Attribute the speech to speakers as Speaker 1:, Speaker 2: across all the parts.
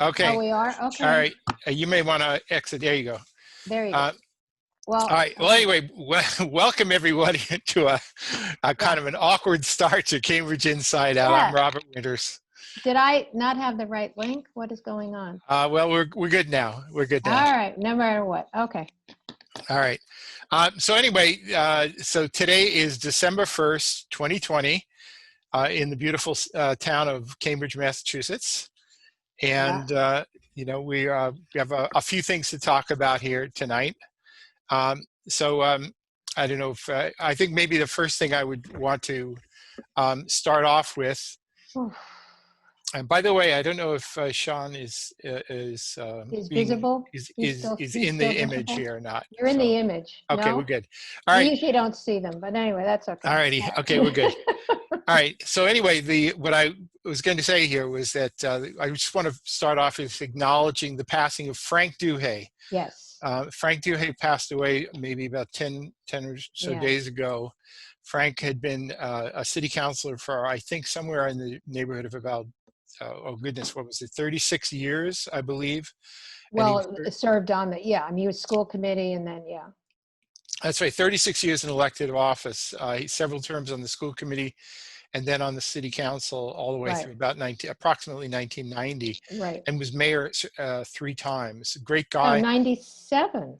Speaker 1: Okay.
Speaker 2: Oh, we are? Okay.
Speaker 1: All right. You may want to exit. There you go.
Speaker 2: There you go.
Speaker 1: Well, all right. Well, anyway, welcome everybody to a kind of an awkward start to Cambridge Inside Out. I'm Robert Winters.
Speaker 2: Did I not have the right link? What is going on?
Speaker 1: Well, we're good now. We're good now.
Speaker 2: All right. No matter what. Okay.
Speaker 1: All right. So anyway, so today is December 1st, 2020, in the beautiful town of Cambridge, Massachusetts. And, you know, we have a few things to talk about here tonight. I don't know if, I think maybe the first thing I would want to start off with, and by the way, I don't know if Sean is
Speaker 2: visible?
Speaker 1: Is in the image here or not.
Speaker 2: You're in the image.
Speaker 1: Okay,
Speaker 2: no?
Speaker 1: we're good. All right.
Speaker 2: You usually don't see them, but anyway, that's okay.
Speaker 1: All righty. Okay, we're good. All right. So anyway, what I was going to say here was that I just want to start off with acknowledging the passing of Frank Duehay.
Speaker 2: Yes.
Speaker 1: Frank Duehay passed away maybe about 10 or so days ago. Frank had been a city councilor for, I think, somewhere in the neighborhood of about, oh goodness, what was it, 36 years, I believe.
Speaker 2: Well, it served on the, I mean, he was school committee and then,
Speaker 1: That's right, 36 years in elected office, several terms on the school committee, and then on the city council all the way through about approximately 1990.
Speaker 2: Right.
Speaker 1: And was mayor 3 times. Great guy.
Speaker 2: 97.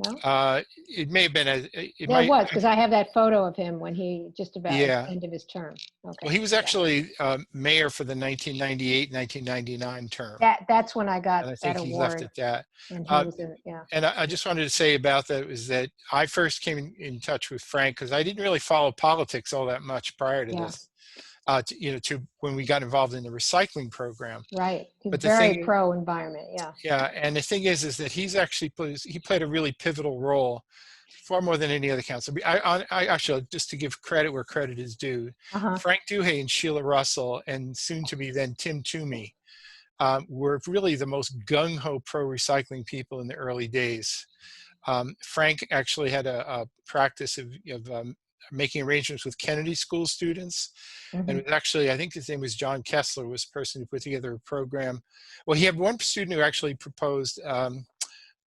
Speaker 2: No?
Speaker 1: It may have been
Speaker 2: it was, because I have that photo of him when he just about at the end of his term. Okay.
Speaker 1: Well, he was actually mayor for the 1998-1999 term.
Speaker 2: That's when I got
Speaker 1: and I think
Speaker 2: that
Speaker 1: he
Speaker 2: award.
Speaker 1: left at that.
Speaker 2: And he was in,
Speaker 1: And I just wanted to say about that was that I first came in touch with Frank because I didn't really follow politics all that much prior to this. To when we got involved in the recycling program.
Speaker 2: Right. He's very pro-environment,
Speaker 1: Yeah, and the thing is that he played a really pivotal role, far more than any other council. I actually, just to give credit where credit is due, Frank Duehay and Sheila Russell, and soon to be then Tim Toomey, were really the most gung-ho pro-recycling people in the early days. Frank actually had a practice of making arrangements with Kennedy School students. And it was actually, I think his name was John Kessler, was the person who put together a program. Well, he had one student who actually proposed some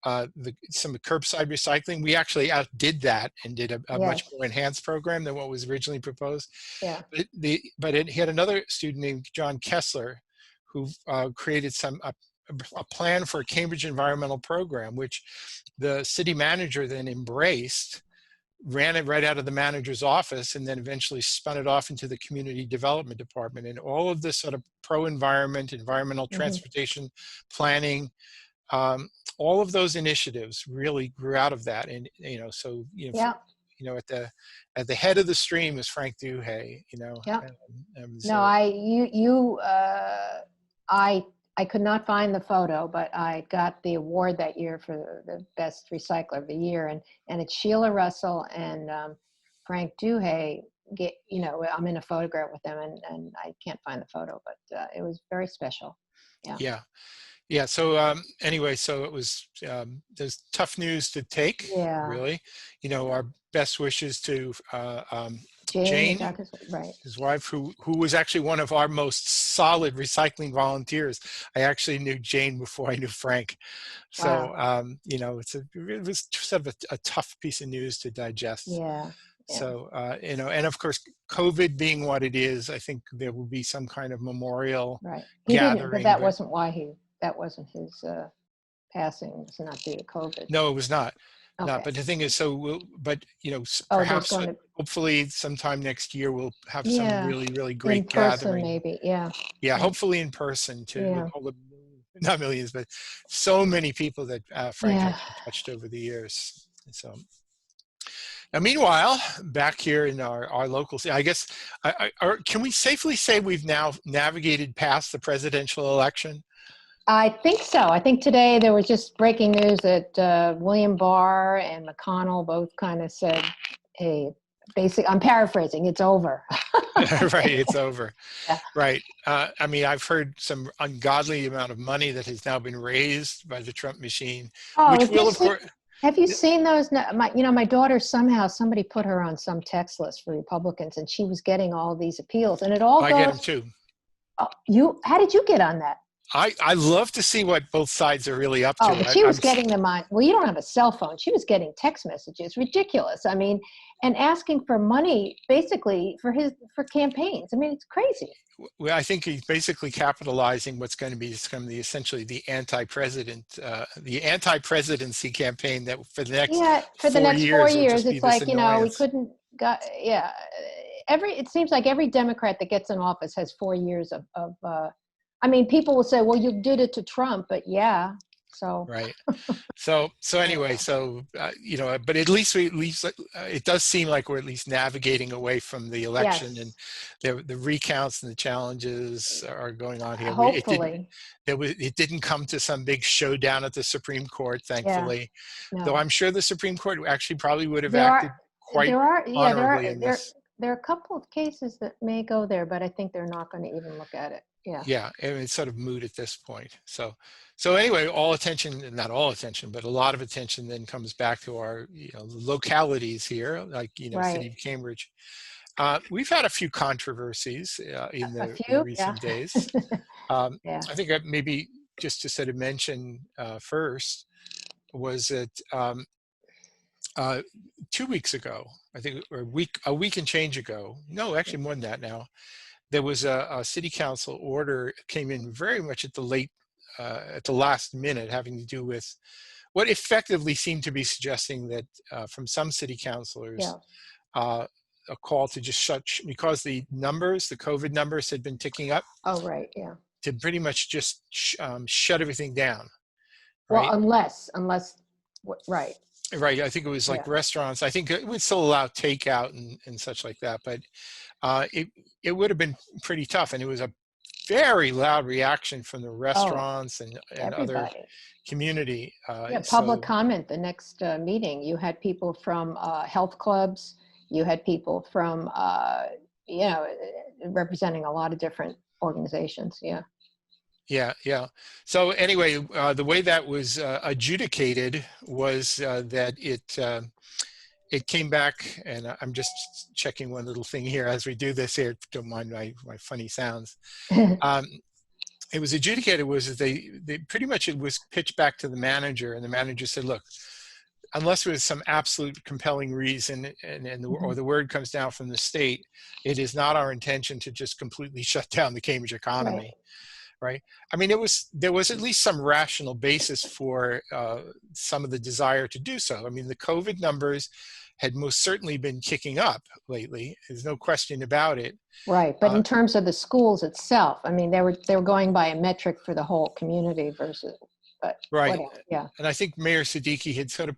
Speaker 1: curbside recycling. We actually outdid that and did a much more enhanced program than what was originally proposed.
Speaker 2: Yeah.
Speaker 1: But he had another student named John Kessler who created a plan for a Cambridge environmental program, which the city manager then embraced, ran it right out of the manager's office, and then eventually spun it off into the community development department. And all of this sort of pro-environment, environmental transportation planning, all of those initiatives really grew out of that. And at the head of the stream is Frank Duehay.
Speaker 2: I could not find the photo, but I got the award that year for the best recycler of the year, and it's Sheila Russell and Frank Duehay. I'm in a photograph with them, and I can't find the photo, but it was very special.
Speaker 1: Yeah. So anyway, so it was. There's tough news to take. Really, our best wishes to Jane, his wife, who was actually one of our most solid recycling volunteers. I actually knew Jane before I knew Frank. So, it was sort of a tough piece of news to digest.
Speaker 2: Yeah.
Speaker 1: So, and of course, COVID being what it is, I think there will be some kind of memorial gathering.
Speaker 2: But that wasn't why that wasn't his passing. It's not due to COVID.
Speaker 1: No, it was not.
Speaker 2: Okay.
Speaker 1: No, but the thing is, perhaps hopefully sometime next year we'll have some really, really great
Speaker 2: in person,
Speaker 1: gathering.
Speaker 2: Maybe,
Speaker 1: hopefully in person too. With all the, not millions, but so many people that Frank has touched over the years. So, now, meanwhile, back here in our local city, I guess, can we safely say we've now navigated past the presidential election?
Speaker 2: I think so. I think today there was just breaking news that William Barr and McConnell both kind of said, hey, I'm paraphrasing, it's over.
Speaker 1: Right, it's over. Right. I mean, I've heard some ungodly amount of money that has now been raised by the Trump machine, which will, of course...
Speaker 2: Have you seen those? My daughter, somebody put her on some text list for Republicans, and she was getting all these appeals, and it all goes...
Speaker 1: I get them too.
Speaker 2: How did you get on that?
Speaker 1: I love to see what both sides are really up
Speaker 2: Oh,
Speaker 1: to.
Speaker 2: but she was getting them on, well, you don't have a cell phone. She was getting text messages, ridiculous. I mean, and asking for money basically for campaigns. I mean, it's crazy.
Speaker 1: Well, I think he's basically capitalizing what's going to be essentially the the anti-presidency campaign that for the next
Speaker 2: Yeah, for the
Speaker 1: four
Speaker 2: next 4
Speaker 1: years will
Speaker 2: years,
Speaker 1: just be
Speaker 2: it's
Speaker 1: this
Speaker 2: like, we
Speaker 1: annoyance.
Speaker 2: couldn't yeah. It seems like every Democrat that gets in office has 4 years of I mean, people will say, well, you did it to Trump, but yeah. So
Speaker 1: Right. So
Speaker 2: I don't
Speaker 1: anyway,
Speaker 2: know.
Speaker 1: so but at least it does seem like we're at least navigating away from the election, and
Speaker 2: Yes,
Speaker 1: the recounts and the challenges are going on here.
Speaker 2: hopefully.
Speaker 1: It didn't come to some big showdown at the Supreme Court,
Speaker 2: Yeah,
Speaker 1: thankfully. Though
Speaker 2: no.
Speaker 1: I'm sure the Supreme Court actually probably would have
Speaker 2: There are,
Speaker 1: acted quite
Speaker 2: yeah,
Speaker 1: honorably in this.
Speaker 2: there are a couple of cases that may go there, but I think they're not going to even look at it. Yeah.
Speaker 1: Yeah, and it's sort of moot at this point. So anyway, all attention, not all attention, but a lot of attention then comes back to our localities here, like city
Speaker 2: Right.
Speaker 1: of Cambridge. We've had a few controversies in
Speaker 2: A
Speaker 1: the
Speaker 2: few. Yeah.
Speaker 1: recent days.
Speaker 2: Yeah.
Speaker 1: I think maybe just to sort of mention first was that 2 weeks ago, I think, or a week and change ago. No, actually more than that now. There was a city council order came in very much at the last minute, having to do with what effectively seemed to be suggesting that from some city councilors,
Speaker 2: Yeah.
Speaker 1: a call to just because the COVID numbers had been ticking up,
Speaker 2: Oh, right. Yeah.
Speaker 1: to pretty much just shut everything down,
Speaker 2: Well,
Speaker 1: right?
Speaker 2: right.
Speaker 1: Right. I think it was like
Speaker 2: Yeah.
Speaker 1: restaurants. I think it would still allow takeout and such like that, but it would have been pretty tough, and it was a very loud reaction from the
Speaker 2: Oh,
Speaker 1: restaurants and other
Speaker 2: everybody.
Speaker 1: community.
Speaker 2: Yeah. Public
Speaker 1: So
Speaker 2: comment. The next meeting, you had people from health clubs. You had people from, you know, representing a lot of different organizations. Yeah.
Speaker 1: yeah. So anyway, the way that was adjudicated was that it came back, and I'm just checking one little thing here as we do this here. Don't mind my funny sounds. Um, it was adjudicated was that they pretty much, it was pitched back to the manager, and the manager said, look, unless there's some absolute compelling reason or
Speaker 2: Mhm.
Speaker 1: the word comes down from the state, it is not our intention to just completely shut down the Cambridge
Speaker 2: Right.
Speaker 1: economy. Right. I mean, there was at least some rational basis for some of the desire to do so. I mean, the COVID numbers had most certainly been kicking up lately. There's no question about it.
Speaker 2: Right. But
Speaker 1: Uh,
Speaker 2: in terms of the schools itself, I mean, they were going by a metric for the whole community versus, but
Speaker 1: right.
Speaker 2: whatever. Yeah.
Speaker 1: And I think Mayor Siddiqui had sort of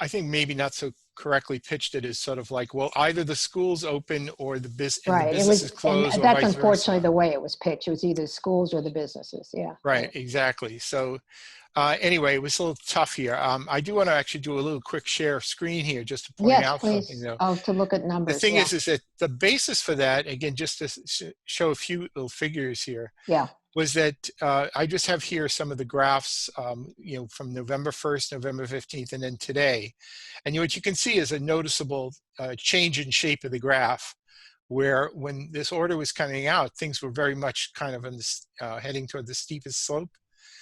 Speaker 1: I think maybe not so correctly pitched it as sort of like, well, either the schools open or the
Speaker 2: Right. It
Speaker 1: business is
Speaker 2: was, and
Speaker 1: closed, or
Speaker 2: that's
Speaker 1: vice
Speaker 2: unfortunately
Speaker 1: versa.
Speaker 2: the way it was pitched. It was either schools or the businesses. Yeah.
Speaker 1: Right,
Speaker 2: Right.
Speaker 1: exactly. So anyway, it was a little tough here. I do want to actually do a little quick share of screen here just to point
Speaker 2: Yes,
Speaker 1: out something,
Speaker 2: please.
Speaker 1: though.
Speaker 2: Oh, to look at
Speaker 1: The
Speaker 2: numbers.
Speaker 1: thing
Speaker 2: Yeah.
Speaker 1: is that the basis for that, again, just to show a few little figures here,
Speaker 2: Yeah.
Speaker 1: was that I just have here some of the graphs, from November 1st, November 15th, and then today. And what you can see is a noticeable change in shape of the graph, where when this order was coming out, things were very much kind of heading toward the steepest slope.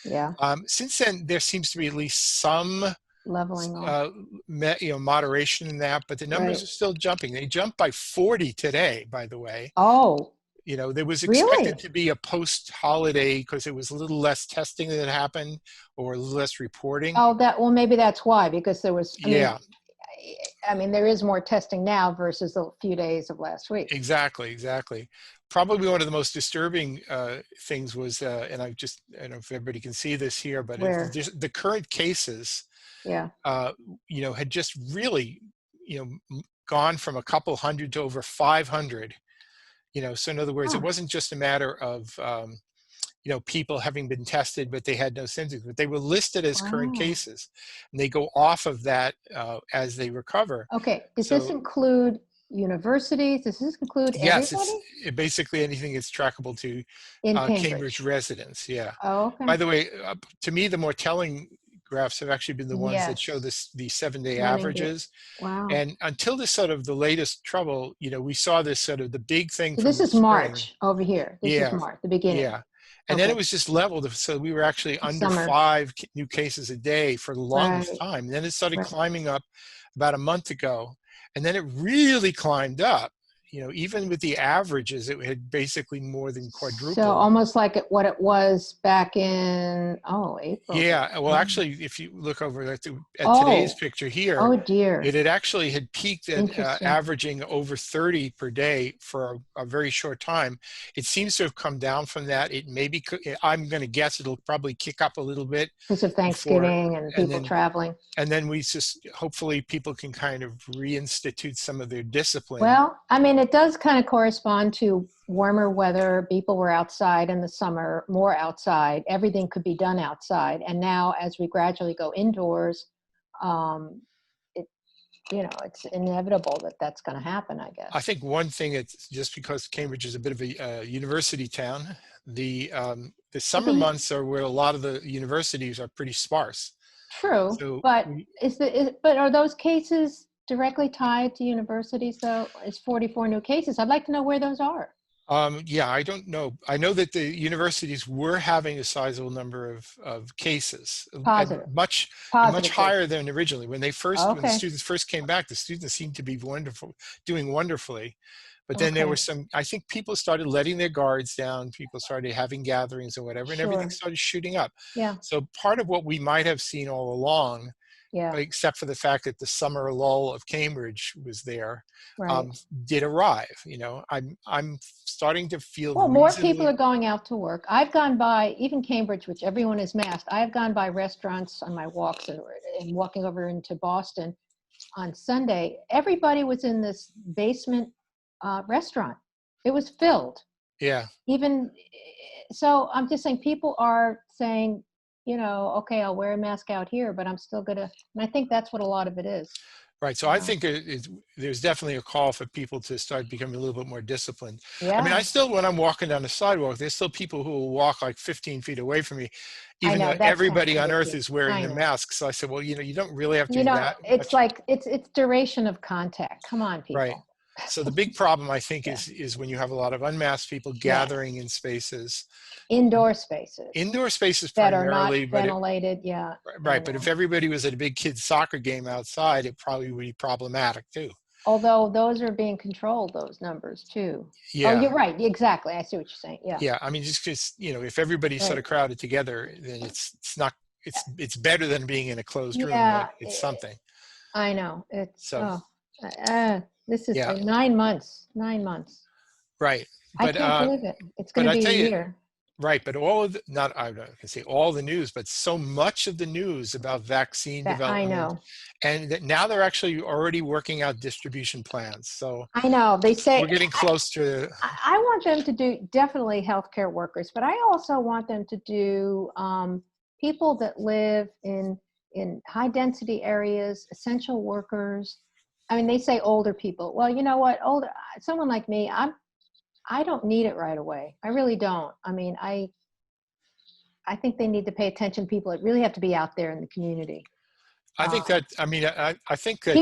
Speaker 2: Yeah.
Speaker 1: Since then, there seems to be at least some
Speaker 2: Leveling off.
Speaker 1: moderation in that, but the numbers
Speaker 2: Right.
Speaker 1: are still jumping. They jumped by 40 today, by the way.
Speaker 2: Oh,
Speaker 1: There was expected
Speaker 2: really?
Speaker 1: to be a post-holiday because it was a little less testing that happened, or a little less reporting.
Speaker 2: Oh, well, maybe that's why, because there was,
Speaker 1: Yeah,
Speaker 2: I mean, there is more testing now versus a few days of last week.
Speaker 1: exactly. Probably one of the most disturbing things was, and I don't know if everybody can see this here, but
Speaker 2: Where,
Speaker 1: the current cases,
Speaker 2: yeah.
Speaker 1: uh, had just really, gone from a couple hundred to over 500. So in other words, it
Speaker 2: Huh.
Speaker 1: wasn't just a matter of people having been tested, but they had no symptoms, but they were listed as current
Speaker 2: Oh.
Speaker 1: cases, and they go off of that as they recover.
Speaker 2: Okay. Does this
Speaker 1: So
Speaker 2: include universities? Does this include
Speaker 1: yes,
Speaker 2: everybody
Speaker 1: basically anything that's trackable to
Speaker 2: in
Speaker 1: Cambridge
Speaker 2: Cambridge?
Speaker 1: residents. Yeah.
Speaker 2: Oh, okay.
Speaker 1: By the way, to me, the more telling graphs have actually been the ones that show
Speaker 2: Yes.
Speaker 1: the 7-day
Speaker 2: Running the,
Speaker 1: averages.
Speaker 2: wow.
Speaker 1: And until this sort of the latest trouble, we saw this sort of the big thing
Speaker 2: So
Speaker 1: from
Speaker 2: this
Speaker 1: the
Speaker 2: is
Speaker 1: spring.
Speaker 2: March over here. This is
Speaker 1: Yeah,
Speaker 2: March, the beginning.
Speaker 1: yeah. And then it was just leveled. So we were actually under
Speaker 2: Summer.
Speaker 1: 5 new cases a day for the longest
Speaker 2: Right.
Speaker 1: time. And then it started
Speaker 2: Right.
Speaker 1: climbing up about a month ago. And then it really climbed up. Even with the averages, it had basically more than quadrupled.
Speaker 2: So almost like what it was back in, April.
Speaker 1: Yeah, well, actually, if you look over at today's picture here,
Speaker 2: oh dear,
Speaker 1: it had actually had peaked at
Speaker 2: Interesting.
Speaker 1: averaging over 30 per day for a very short time. It seems to have come down from that. It maybe I'm going to guess it'll probably kick up a little bit
Speaker 2: Because of Thanksgiving and people
Speaker 1: then
Speaker 2: traveling.
Speaker 1: And then we just hopefully people can kind of reinstitute some of their discipline.
Speaker 2: Well, I mean, it does kind of correspond to warmer weather. People were outside in the summer, more outside. Everything could be done outside. And now, as we gradually go indoors, it's inevitable that that's going to happen, I guess.
Speaker 1: I think one thing, it's just because Cambridge is a bit of a university town, the summer months are where a lot of the universities are pretty sparse.
Speaker 2: True,
Speaker 1: So
Speaker 2: but but are those cases directly tied to universities though? It's 44 new cases. I'd like to know where those are.
Speaker 1: Yeah, I don't know. I know that the universities were having a sizable number of cases,
Speaker 2: Positive.
Speaker 1: and much higher than originally. When the students first came back, the students seemed to be doing wonderfully. But then there were I think people started letting their guards down. People started having gatherings or whatever, and everything started shooting up.
Speaker 2: Yeah.
Speaker 1: So part of what we might have seen all along, except for the fact that the summer lull of Cambridge was there, did arrive. I'm starting to feel
Speaker 2: more people are going out to work. I've gone by, even Cambridge, which everyone is masked, I've gone by restaurants on my walks and walking over into Boston on Sunday. Everybody was in this basement restaurant. It was filled.
Speaker 1: Yeah.
Speaker 2: Even so, I'm just saying people are saying, okay, I'll wear a mask out here, but I'm still gonna. And I think that's what a lot of it is.
Speaker 1: Right. So I think there's definitely a call for people to start becoming a little bit more disciplined.
Speaker 2: Yeah.
Speaker 1: I mean, when I'm walking down the sidewalk, there's still people who will walk like 15 feet away from me, even though everybody on earth is wearing the mask. So I said, well, you don't really have to do that.
Speaker 2: It's like, it's duration of contact. Come on, people.
Speaker 1: Right. So the big problem, I think, is when you have a lot of unmasked people gathering in spaces.
Speaker 2: Indoor spaces.
Speaker 1: Indoor spaces
Speaker 2: that
Speaker 1: primarily.
Speaker 2: are not ventilated,
Speaker 1: Right, but if everybody was at a big kid's soccer game outside, it probably would be problematic too.
Speaker 2: Although those are being controlled, those numbers too.
Speaker 1: Yeah.
Speaker 2: Oh, you're right. Exactly. I see what you're saying. Yeah.
Speaker 1: Yeah. I mean, just because, if everybody's sort of crowded together, then it's better than being in a closed room, but it's something.
Speaker 2: I know. It's
Speaker 1: so.
Speaker 2: This is like 9 months. 9 months.
Speaker 1: Right.
Speaker 2: But, I can't believe it. It's going to be a year.
Speaker 1: Right, but all of I'm not going to say all the news, but so much of the news about vaccine development.
Speaker 2: I know.
Speaker 1: And that now they're actually already working out distribution plans. So
Speaker 2: I know. They say
Speaker 1: we're getting close to.
Speaker 2: I want them to do definitely healthcare workers, but I also want them to do people that live in high density areas, essential workers. I mean, they say older people. Well, you know what? Someone like me, I don't need it right away. I really don't. I mean, I think they need to pay attention. People that really have to be out there in the community.
Speaker 1: I think that. I mean, I think that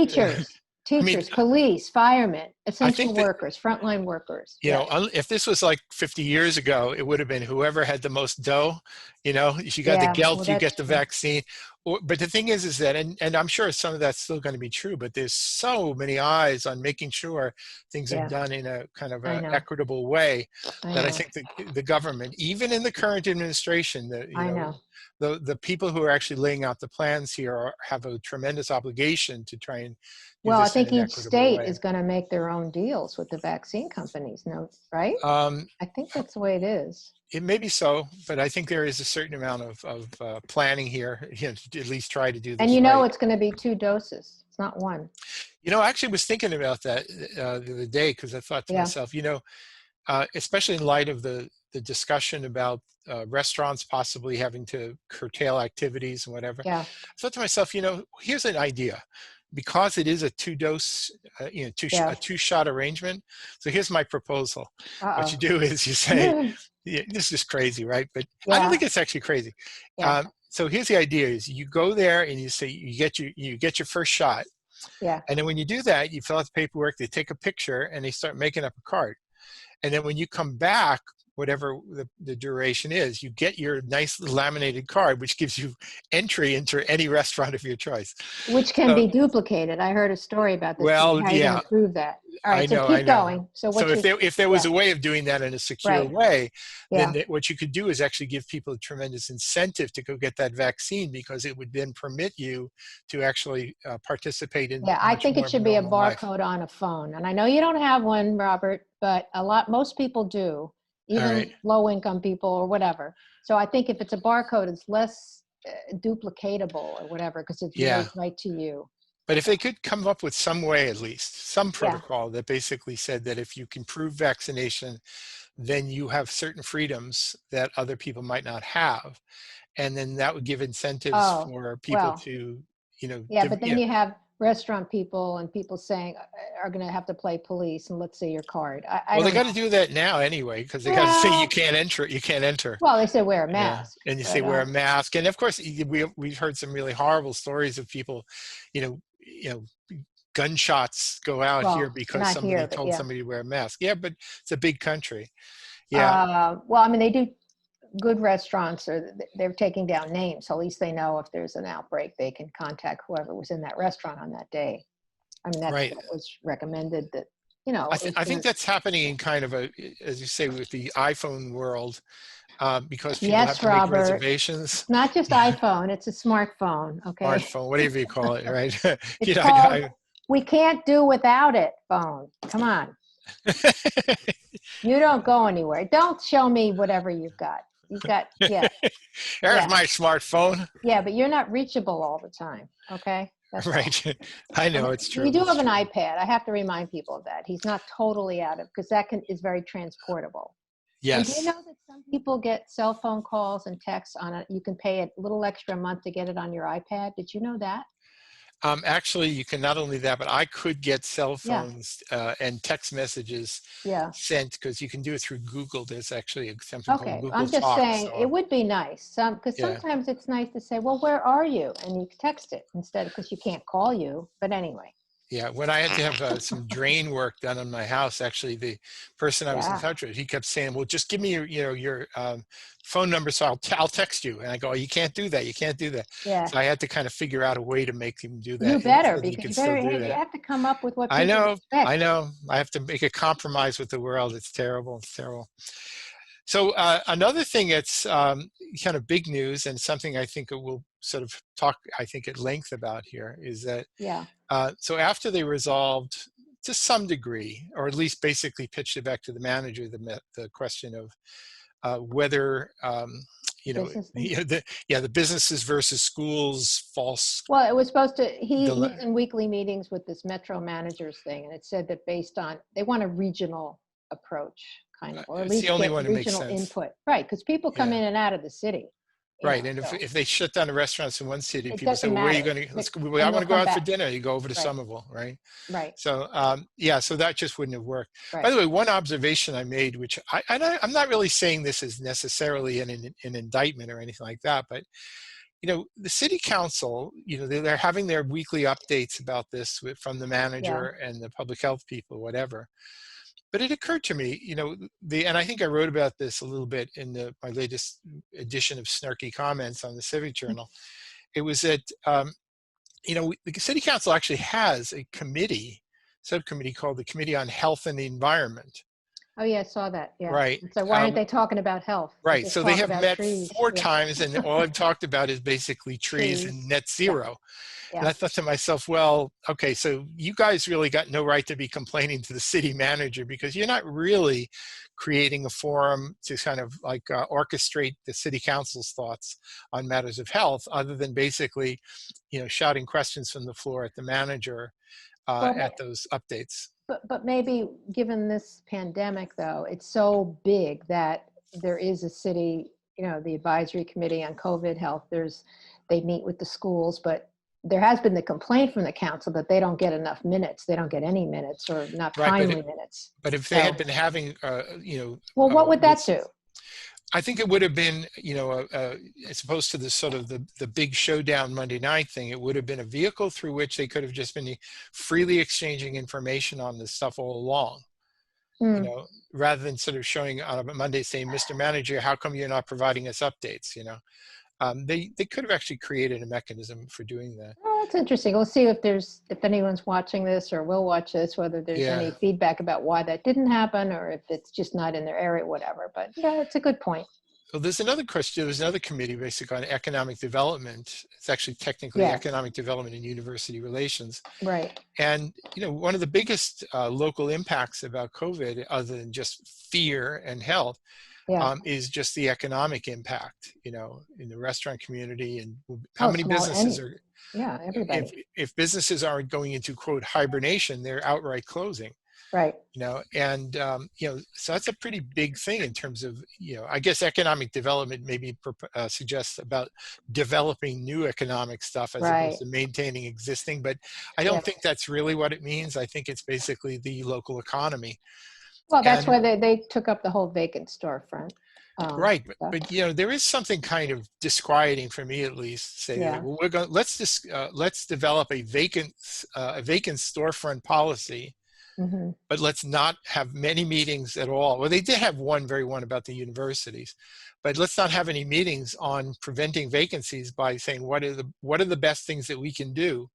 Speaker 2: teachers, police, firemen, essential workers, frontline workers.
Speaker 1: If this was like 50 years ago, it would have been whoever had the most dough. If you got the gelt, you get the vaccine. But the thing is that, and I'm sure some of that's still going to be true, but there's so many eyes on making sure things are done in a kind of an equitable way that I think the government, even in the current administration, the people who are actually laying out the plans here have a tremendous obligation to try and do
Speaker 2: well,
Speaker 1: this
Speaker 2: I think
Speaker 1: in an
Speaker 2: each
Speaker 1: equitable
Speaker 2: state
Speaker 1: way.
Speaker 2: is going to make their own deals with the vaccine companies, right? I think that's the way it is.
Speaker 1: It may be so, but I think there is a certain amount of planning here, to at least try to do this.
Speaker 2: And it's going to be 2 doses. It's not 1.
Speaker 1: I actually was thinking about that the other day because I thought to myself, especially in light of the discussion about restaurants possibly having to curtail activities and whatever.
Speaker 2: Yeah.
Speaker 1: I thought to myself, here's an idea. Because it is a 2-dose, a 2-shot arrangement. So here's my proposal. What you do is you say, this is crazy, right? But I don't think it's actually crazy.
Speaker 2: Yeah.
Speaker 1: So here's the idea: is you go there and you say you get your first shot.
Speaker 2: Yeah.
Speaker 1: And then when you do that, you fill out the paperwork. They take a picture and they start making up a card. And then when you come back, whatever the duration is, you get your nice laminated card, which gives you entry into any restaurant of your choice.
Speaker 2: Which can
Speaker 1: So,
Speaker 2: be duplicated. I heard a story about this.
Speaker 1: well,
Speaker 2: How are you going
Speaker 1: yeah,
Speaker 2: to prove that? All
Speaker 1: I
Speaker 2: right, so
Speaker 1: know, I
Speaker 2: keep
Speaker 1: know.
Speaker 2: going. So
Speaker 1: So
Speaker 2: what you,
Speaker 1: if there was
Speaker 2: yeah,
Speaker 1: a way of doing that in a secure
Speaker 2: right,
Speaker 1: way, then
Speaker 2: yeah.
Speaker 1: what you could do is actually give people a tremendous incentive to go get that vaccine, because it would then permit you to actually participate in
Speaker 2: Yeah, I
Speaker 1: much
Speaker 2: think
Speaker 1: more
Speaker 2: it
Speaker 1: of a
Speaker 2: should be a
Speaker 1: normal life.
Speaker 2: barcode on a phone. And I know you don't have one, Robert, but most people do,
Speaker 1: All right.
Speaker 2: even low income people or whatever. So I think if it's a barcode, it's less duplicatable or whatever, because it's
Speaker 1: Yeah.
Speaker 2: mailed right to you.
Speaker 1: But if they could come up with some way, at least some
Speaker 2: Yeah.
Speaker 1: protocol that basically said that if you can prove vaccination, then you have certain freedoms that other people might not have. And then that would give incentives
Speaker 2: Oh,
Speaker 1: for people
Speaker 2: well,
Speaker 1: to,
Speaker 2: yeah, but then you have restaurant people and people saying are going to have to play police and let's see your card. I
Speaker 1: well, they
Speaker 2: don't
Speaker 1: got to
Speaker 2: know.
Speaker 1: do that now anyway, because they got to say you
Speaker 2: Well,
Speaker 1: can't enter, you can't enter.
Speaker 2: well, they said wear a
Speaker 1: Yeah.
Speaker 2: mask,
Speaker 1: And you say
Speaker 2: but
Speaker 1: wear a mask. And of course, we've heard some really horrible stories of people, you know, gunshots go out here
Speaker 2: well,
Speaker 1: because
Speaker 2: not
Speaker 1: somebody
Speaker 2: here, but
Speaker 1: told
Speaker 2: yeah.
Speaker 1: somebody to wear a mask. Yeah, but it's a big country. Yeah.
Speaker 2: Well, I mean, they do good restaurants, or they're taking down names. So at least they know if there's an outbreak, they can contact whoever was in that restaurant on that day. I mean, that's
Speaker 1: Right.
Speaker 2: what was recommended, that, if
Speaker 1: I think
Speaker 2: there's,
Speaker 1: that's happening in kind of a, as you say, with the iPhone world, because people have
Speaker 2: yes,
Speaker 1: to make
Speaker 2: Robert,
Speaker 1: reservations.
Speaker 2: it's not just iPhone, it's a smartphone. Okay.
Speaker 1: Smartphone, whatever you call it, right?
Speaker 2: It's called we can't do without it phone. Come on. You don't go anywhere. Don't show me whatever you've got. You've got, yeah,
Speaker 1: There's
Speaker 2: yeah,
Speaker 1: my smartphone.
Speaker 2: yeah, but you're not reachable all the time. Okay. That's all.
Speaker 1: Right. I
Speaker 2: I
Speaker 1: know
Speaker 2: mean,
Speaker 1: it's
Speaker 2: we
Speaker 1: true.
Speaker 2: do
Speaker 1: It's
Speaker 2: have an
Speaker 1: true.
Speaker 2: iPad. I have to remind people of that. He's not totally out of, because is very transportable. And do you
Speaker 1: Yes.
Speaker 2: know that some people get cell phone calls and texts on it? You can pay a little extra a month to get it on your iPad. Did you know that?
Speaker 1: Actually, you can not only that, but I could get cell
Speaker 2: Yeah,
Speaker 1: phones and text messages
Speaker 2: yeah.
Speaker 1: sent, because you can do it through Google. There's actually something called
Speaker 2: Okay,
Speaker 1: Google
Speaker 2: I'm just
Speaker 1: Talk.
Speaker 2: saying it
Speaker 1: So
Speaker 2: would be nice, because
Speaker 1: yeah.
Speaker 2: sometimes it's nice to say, well, where are you? And you text it instead, because you can't call you. But anyway,
Speaker 1: Yeah, when I had to have some drain work done on my house, actually, the person I was in
Speaker 2: yeah,
Speaker 1: touch with, he kept saying, "Well, just give me your phone number, so I'll text you." And I go, "Oh, you can't do that. You can't do that."
Speaker 2: yeah.
Speaker 1: So I had to kind of figure out a way to make him do
Speaker 2: You
Speaker 1: that, and
Speaker 2: better,
Speaker 1: so that he
Speaker 2: because
Speaker 1: could still do
Speaker 2: you
Speaker 1: that.
Speaker 2: have to come up with what
Speaker 1: I
Speaker 2: people
Speaker 1: know, I
Speaker 2: expect.
Speaker 1: know. I have to make a compromise with the world. It's terrible. It's terrible. So another thing that's kind of big news, and something I think we'll sort of talk, I think, at length about here, is that
Speaker 2: Yeah,
Speaker 1: so after they resolved to some degree, or at least basically pitched it back to the manager, the question of whether
Speaker 2: the business thing.
Speaker 1: the businesses versus schools false.
Speaker 2: Well, it was supposed to, he's
Speaker 1: Dile-
Speaker 2: in weekly meetings with this Metro managers thing, and it said that based on, they want a regional approach, kind of, or at
Speaker 1: it's the
Speaker 2: least
Speaker 1: only
Speaker 2: get
Speaker 1: one that makes
Speaker 2: regional
Speaker 1: sense.
Speaker 2: input. Right, because people come
Speaker 1: Yeah.
Speaker 2: in and out of the city,
Speaker 1: Right, and
Speaker 2: so
Speaker 1: if they shut down the restaurants in one city,
Speaker 2: it
Speaker 1: people say,
Speaker 2: doesn't
Speaker 1: "Well, where are you
Speaker 2: matter.
Speaker 1: going to? Let's go. I
Speaker 2: And
Speaker 1: want
Speaker 2: they'll
Speaker 1: to go
Speaker 2: come
Speaker 1: out for
Speaker 2: back.
Speaker 1: dinner." You go over to
Speaker 2: Right,
Speaker 1: Somerville, right?
Speaker 2: right,
Speaker 1: So yeah, so that just wouldn't have worked. By
Speaker 2: right.
Speaker 1: the way, one observation I made, which I'm not really saying this is necessarily an indictment or anything like that, but the city council, they're having their weekly updates about this from the
Speaker 2: Yeah.
Speaker 1: manager and the public health people, whatever. But it occurred to me, and I think I wrote about this a little bit in my latest edition of Snarky Comments on the Civic Journal. It was that the city council actually has a subcommittee called the Committee on Health and the Environment.
Speaker 2: Oh, yeah, I saw that. Yeah.
Speaker 1: Right.
Speaker 2: And so why aren't they talking about health? They
Speaker 1: Right.
Speaker 2: just
Speaker 1: So they
Speaker 2: talk
Speaker 1: have
Speaker 2: about
Speaker 1: met
Speaker 2: trees.
Speaker 1: 4 times, and all I've talked about is basically trees
Speaker 2: Trees.
Speaker 1: and net
Speaker 2: Yeah,
Speaker 1: zero. And
Speaker 2: yeah.
Speaker 1: I thought to myself, well, okay, so you guys really got no right to be complaining to the city manager, because you're not really creating a forum to kind of like orchestrate the city council's thoughts on matters of health, other than basically, shouting questions from the floor at the manager
Speaker 2: Well,
Speaker 1: at those updates.
Speaker 2: but maybe given this pandemic, though, it's so big that there is a city, the advisory committee on COVID health. They meet with the schools, but there has been the complaint from the council that they don't get enough minutes. They don't get any minutes, or not
Speaker 1: Right.
Speaker 2: timely minutes.
Speaker 1: But if they had
Speaker 2: So,
Speaker 1: been having,
Speaker 2: well, what would that
Speaker 1: this,
Speaker 2: do?
Speaker 1: I think it would have been, as opposed to the sort of the big showdown Monday night thing, it would have been a vehicle through which they could have just been freely exchanging information on this stuff all along. you know, rather than sort of showing on a Monday saying, Mr. Manager, how come you're not providing us updates, you know? They could have actually created a mechanism for doing that.
Speaker 2: Oh, that's interesting. We'll see if anyone's watching this or will watch this, whether there's
Speaker 1: Yeah.
Speaker 2: any feedback about why that didn't happen or if it's just not in their area, whatever. But yeah, it's a good point.
Speaker 1: Well, there's another question. There's another committee basically on economic development. It's actually technically economic development and university relations.
Speaker 2: Right.
Speaker 1: And, you know, one of the biggest local impacts about COVID, other than just fear and health, is just the economic impact, you know, in the restaurant community, and how many businesses are,
Speaker 2: everybody.
Speaker 1: If businesses aren't going into quote hibernation, they're outright closing.
Speaker 2: Right.
Speaker 1: You know, and you know, so that's a pretty big thing in terms of, you know, I guess economic development maybe suggests about developing new economic stuff as opposed to maintaining existing, but I don't think that's really what it means. I think it's basically the local economy.
Speaker 2: Well, that's why they took up the whole vacant storefront.
Speaker 1: Right, but you know, there is something kind of disquieting for me, at least. Say that, well, let's develop a vacant storefront policy. But let's not have many meetings at all. Well, they did have one about the universities, but let's not have any meetings on preventing vacancies by saying what are the best things that we can do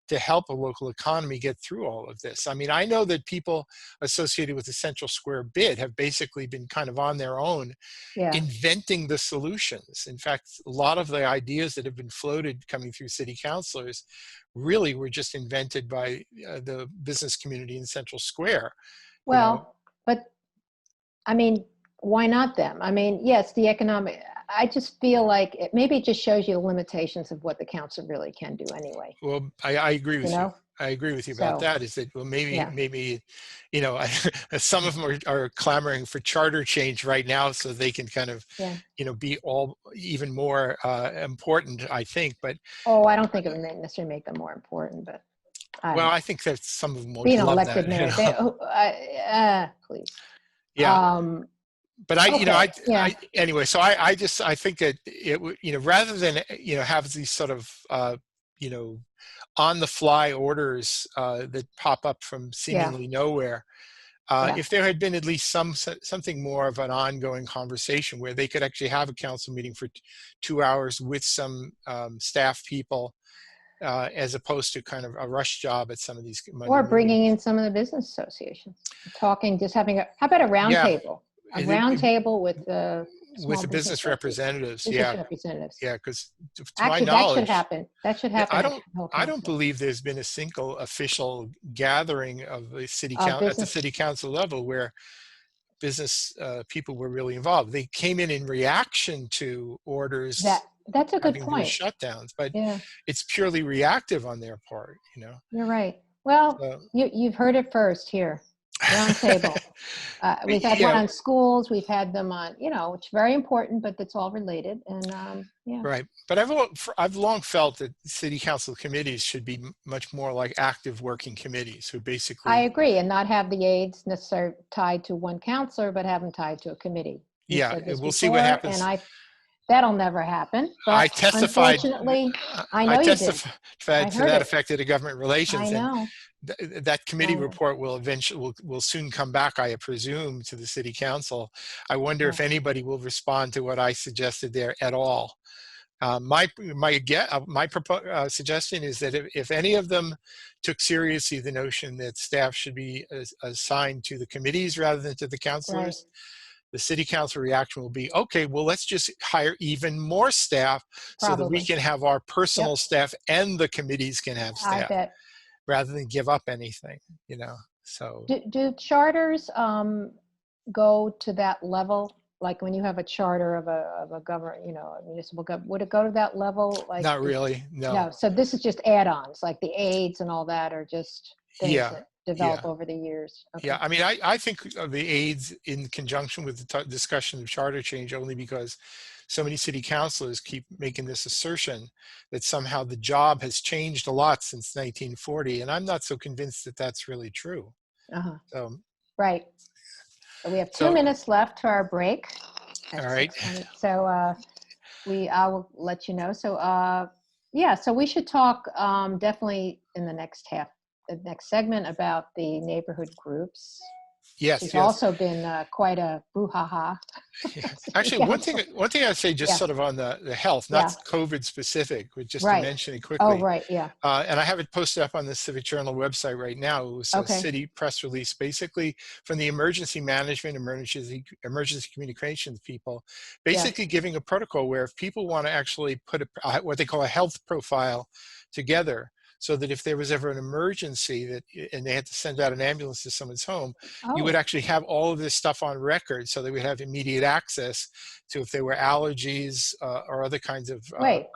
Speaker 1: to help a local economy get through all of this. I mean, I know that people associated with the Central Square bid have basically been kind of on their own, inventing the solutions. In fact, a lot of the ideas that have been floated coming through city councilors really were just invented by the business community in Central Square.
Speaker 2: Well, but I mean, why not them? I mean, yes, the economic, I just feel like maybe it just shows you the limitations of what the council really can do anyway.
Speaker 1: Well, I agree with you. I agree with you about that. Is that, well, maybe, you know, some of them are clamoring for charter change right now so they can kind of, you know, be even more important, I think. But
Speaker 2: I don't think it would necessarily make them more important, but
Speaker 1: I think that some of them will
Speaker 2: being
Speaker 1: love
Speaker 2: elected
Speaker 1: that.
Speaker 2: mayor, please.
Speaker 1: Yeah. But anyway, so I think that it would, you know, rather than, you know, have these sort of, you know, on the fly orders that pop up from seemingly nowhere, if there had been at least something more of an ongoing conversation where they could actually have a council meeting for 2 hours with some staff people, as opposed to kind of a rush job at some of these Monday
Speaker 2: or bringing
Speaker 1: meetings.
Speaker 2: in some of the business associations, talking, just having how about a round table? A round table with the
Speaker 1: business representatives.
Speaker 2: Representatives.
Speaker 1: Yeah, because to
Speaker 2: actually,
Speaker 1: my knowledge,
Speaker 2: that should happen. That should happen.
Speaker 1: I don't believe there's been a single official gathering of the city council at the city council level where business people were really involved. They came in reaction to orders.
Speaker 2: That's a good point.
Speaker 1: Shutdowns, but it's purely reactive on their part. You know.
Speaker 2: You're right. Well, you've heard it first here. Round table. We've had one on schools. We've had them on, you know, it's very important, but it's all related. And
Speaker 1: Right. But I've long felt that city council committees should be much more like active working committees who basically.
Speaker 2: I agree, and not have the aides necessarily tied to one counselor, but have them tied to a committee.
Speaker 1: We'll see what happens.
Speaker 2: And that'll never happen. But
Speaker 1: I testified.
Speaker 2: Unfortunately, I know you did.
Speaker 1: To that effect at a government relations.
Speaker 2: I know.
Speaker 1: And that committee report will soon come back, I presume, to the city council. I wonder if anybody will respond to what I suggested there at all. My suggestion is that if any of them took seriously the notion that staff should be assigned to the committees rather than to the councilors, the city council reaction will be, okay, well, let's just hire even more staff so that we can have our personal staff and the committees can have staff.
Speaker 2: I bet.
Speaker 1: Rather than give up anything, you know. So
Speaker 2: do charters go to that level? Like when you have a charter of a government, you know, a municipal government, would it go to that level? Like
Speaker 1: not really, no.
Speaker 2: No. So this is just add-ons, like the aids and all that are just things that develop over the years. Okay.
Speaker 1: Yeah, I mean, I think of the aids in conjunction with the discussion of charter change only because so many city councilors keep making this assertion that somehow the job has changed a lot since 1940, and I'm not so convinced that that's really true. So,
Speaker 2: right. So we have 2 minutes left for our break.
Speaker 1: All right.
Speaker 2: So I will let you know. So so we should talk definitely in the next segment about the neighborhood groups
Speaker 1: Yes,
Speaker 2: She's
Speaker 1: yes.
Speaker 2: also been quite a brouhaha.
Speaker 1: Yeah.
Speaker 2: City
Speaker 1: Actually,
Speaker 2: council.
Speaker 1: one thing I'd say, just
Speaker 2: Yeah,
Speaker 1: sort of on the health, not
Speaker 2: yeah,
Speaker 1: COVID specific, but just to
Speaker 2: right.
Speaker 1: mention it
Speaker 2: Oh,
Speaker 1: quickly.
Speaker 2: right, yeah.
Speaker 1: And I have it posted up on the Civic Journal website right now. It was a
Speaker 2: Okay,
Speaker 1: city press release, basically from the emergency management, emergency communications people,
Speaker 2: yeah.
Speaker 1: basically giving a protocol where if people want to actually put what they call a health profile together, so that if there was ever an emergency and they had to send out an ambulance to someone's home, you would
Speaker 2: Oh,
Speaker 1: actually have all of this stuff on record, so they would have immediate access to if there were allergies or other kinds of
Speaker 2: wait.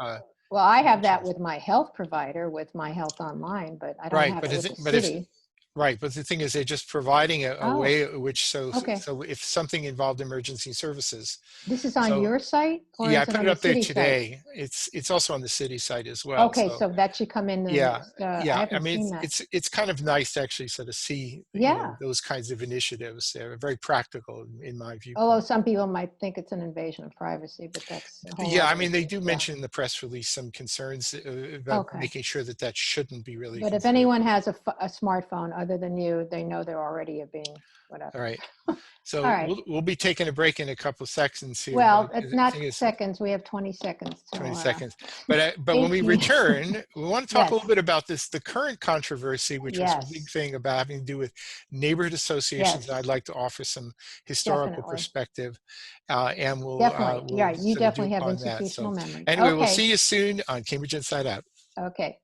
Speaker 2: Well, I have that
Speaker 1: conditions.
Speaker 2: with my health provider with my health online, but I don't
Speaker 1: Right,
Speaker 2: have
Speaker 1: but
Speaker 2: it with the
Speaker 1: if
Speaker 2: city.
Speaker 1: right, but the thing is, they're just providing a
Speaker 2: Oh,
Speaker 1: way in which
Speaker 2: okay.
Speaker 1: so if something involved emergency services,
Speaker 2: This is on
Speaker 1: so
Speaker 2: your site or
Speaker 1: yeah, I
Speaker 2: is it
Speaker 1: put
Speaker 2: on
Speaker 1: it
Speaker 2: the
Speaker 1: up there
Speaker 2: city site?
Speaker 1: today. It's also on the city site as well.
Speaker 2: Okay,
Speaker 1: So
Speaker 2: so that should come in the
Speaker 1: yeah,
Speaker 2: next, I
Speaker 1: yeah. I
Speaker 2: haven't
Speaker 1: mean,
Speaker 2: seen that.
Speaker 1: it's kind of nice to actually sort of see,
Speaker 2: Yeah.
Speaker 1: those kinds of initiatives. They're very practical in my
Speaker 2: Although
Speaker 1: viewpoint.
Speaker 2: some people might think it's an invasion of privacy, but that's a whole
Speaker 1: Yeah, I
Speaker 2: other,
Speaker 1: mean, they do
Speaker 2: yeah.
Speaker 1: mention in the press release some concerns about
Speaker 2: Okay.
Speaker 1: making sure that that shouldn't be really
Speaker 2: But if
Speaker 1: considered.
Speaker 2: anyone has a smartphone other than you, they know they're already being
Speaker 1: All
Speaker 2: whatever.
Speaker 1: right.
Speaker 2: All
Speaker 1: So
Speaker 2: right.
Speaker 1: we'll be taking a break in a couple of seconds here, but
Speaker 2: Well, it's
Speaker 1: the
Speaker 2: not
Speaker 1: thing is,
Speaker 2: seconds. We have 20 seconds
Speaker 1: 20
Speaker 2: till
Speaker 1: seconds. But when we
Speaker 2: 18.
Speaker 1: return, we want to talk a
Speaker 2: Yes.
Speaker 1: little bit about the current controversy, which was a big
Speaker 2: Yes.
Speaker 1: thing about having to do with neighborhood associations. And I'd
Speaker 2: Yes.
Speaker 1: like to offer some historical
Speaker 2: Definitely.
Speaker 1: perspective, and
Speaker 2: Definitely.
Speaker 1: we'll
Speaker 2: Yeah, you
Speaker 1: sort of do
Speaker 2: definitely have
Speaker 1: upon that. So
Speaker 2: institutional memory.
Speaker 1: anyway, we'll
Speaker 2: Okay.
Speaker 1: see you soon on Cambridge Inside Out.
Speaker 2: Okay.